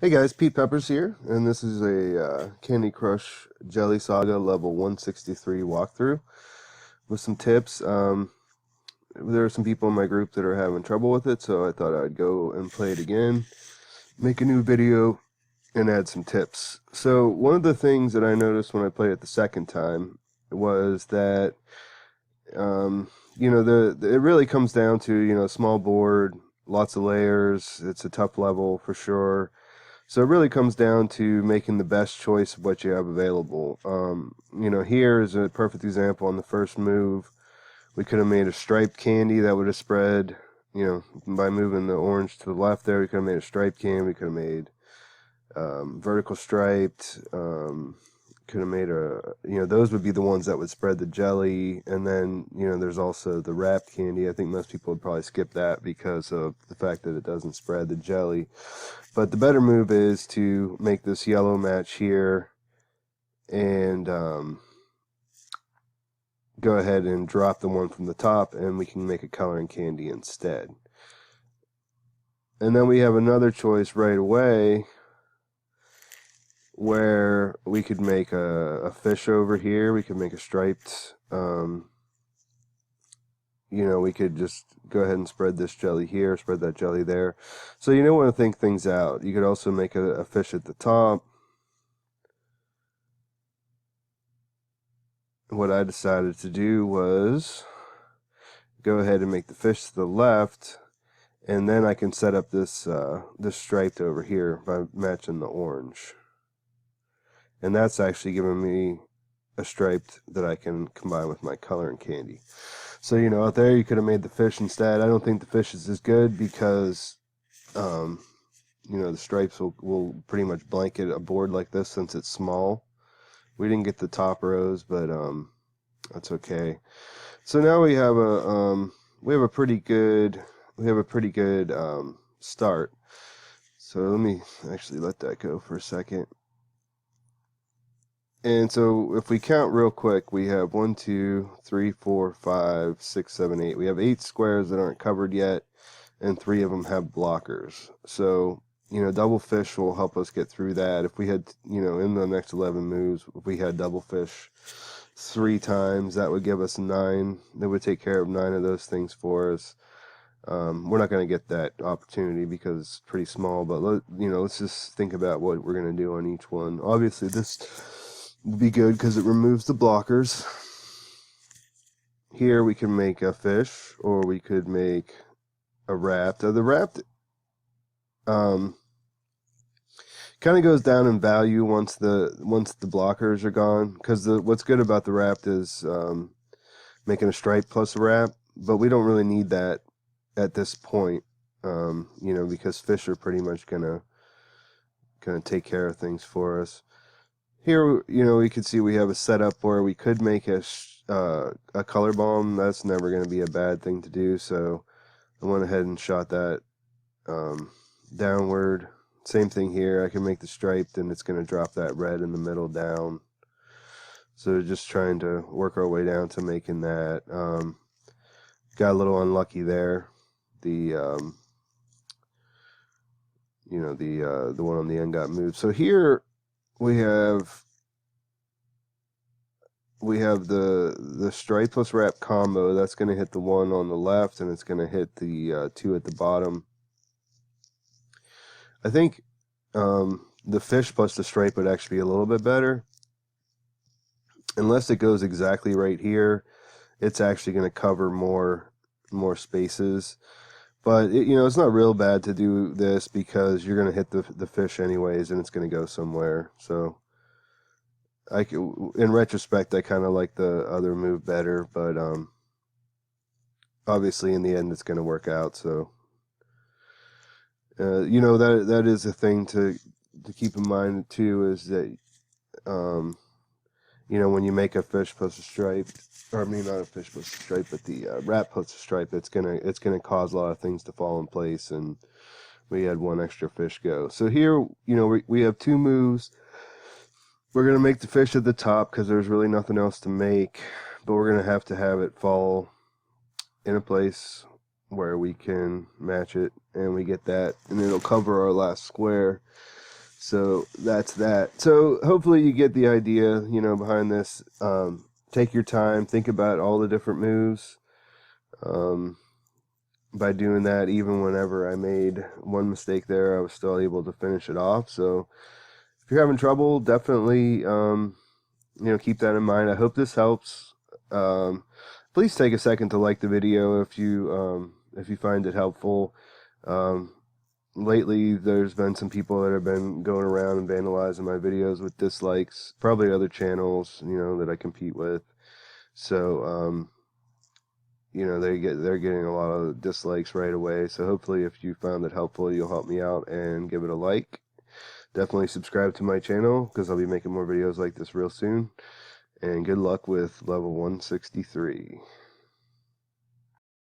Hey guys, Pete Peppers here, and this is a Candy Crush Jelly Saga level 163 walkthrough with some tips. There are some people in my group that are having trouble with it, so I thought I'd go and play it again, make a new video, and add some tips. So one of the things that I noticed when I played it the second time was that, it really comes down to, small board, lots of layers, it's a tough level for sure. So it really comes down to making the best choice of what you have available. Here is a perfect example. On the first move, we could have made a striped candy that would have spread, by moving the orange to the left there, we could have made a striped candy, we could have made vertical striped, could have made those would be the ones that would spread the jelly. And then, there's also the wrapped candy. I think most people would probably skip that because of the fact that it doesn't spread the jelly. But the better move is to make this yellow match here and go ahead and drop the one from the top, and we can make a coloring candy instead. And then we have another choice right away where we could make a fish over here. We could make a striped, we could just go ahead and spread this jelly here, spread that jelly there. So you don't want to think things out. You could also make a fish at the top. What I decided to do was go ahead and make the fish to the left, and then I can set up this striped over here by matching the orange. And that's actually giving me a striped that I can combine with my coloring candy. So, out there you could have made the fish instead. I don't think the fish is as good because, the stripes will pretty much blanket a board like this since it's small. We didn't get the top rows, but that's okay. So now we have a pretty good start. So let me actually let that go for a second. And so if we count real quick, we have 1, 2, 3, 4, 5, 6, 7, 8. We have 8 squares that aren't covered yet, and 3 of them have blockers. So, double fish will help us get through that. If we had, in the next 11 moves, if we had double fish 3 times, that would give us 9. That would take care of 9 of those things for us. We're not going to get that opportunity because it's pretty small, but let's just think about what we're going to do on each one. Obviously, this would be good because it removes the blockers. Here we can make a fish, or we could make a wrapped. The wrapped kind of goes down in value once the blockers are gone, because what's good about the wrapped is making a stripe plus a wrap, but we don't really need that at this point, because fish are pretty much gonna take care of things for us. Here, we can see we have a setup where we could make a color bomb. That's never going to be a bad thing to do, so I went ahead and shot that downward. Same thing here. I can make the striped, and it's going to drop that red in the middle down. So just trying to work our way down to making that. Got a little unlucky there. The the one on the end got moved. So here we have the stripe plus wrap combo. That's going to hit the one on the left, and it's going to hit the 2 at the bottom. I think the fish plus the stripe would actually be a little bit better. Unless it goes exactly right here, it's actually going to cover more spaces. But it's not real bad to do this because you're going to hit the fish anyways, and it's going to go somewhere. So in retrospect, I kind of like the other move better, but obviously in the end it's going to work out. So that is a thing to keep in mind too, is that when you make a fish plus a stripe, or I mean not a fish plus a stripe, but the wrap plus a stripe, it's gonna cause a lot of things to fall in place, and we had 1 extra fish go. So here, we have 2 moves. We're going to make the fish at the top because there's really nothing else to make, but we're going to have it fall in a place where we can match it, and we get that, and it'll cover our last square. So that's that. So hopefully you get the idea, behind this. Take your time, think about all the different moves. Um, by doing that, even whenever I made one mistake there, I was still able to finish it off. So if you're having trouble, definitely, keep that in mind. I hope this helps. Please take a second to like the video if you find it helpful. Um, Lately, there's been some people that have been going around and vandalizing my videos with dislikes. Probably other channels, that I compete with. So, they're getting a lot of dislikes right away. So hopefully, if you found it helpful, you'll help me out and give it a like. Definitely subscribe to my channel because I'll be making more videos like this real soon. And good luck with level 163.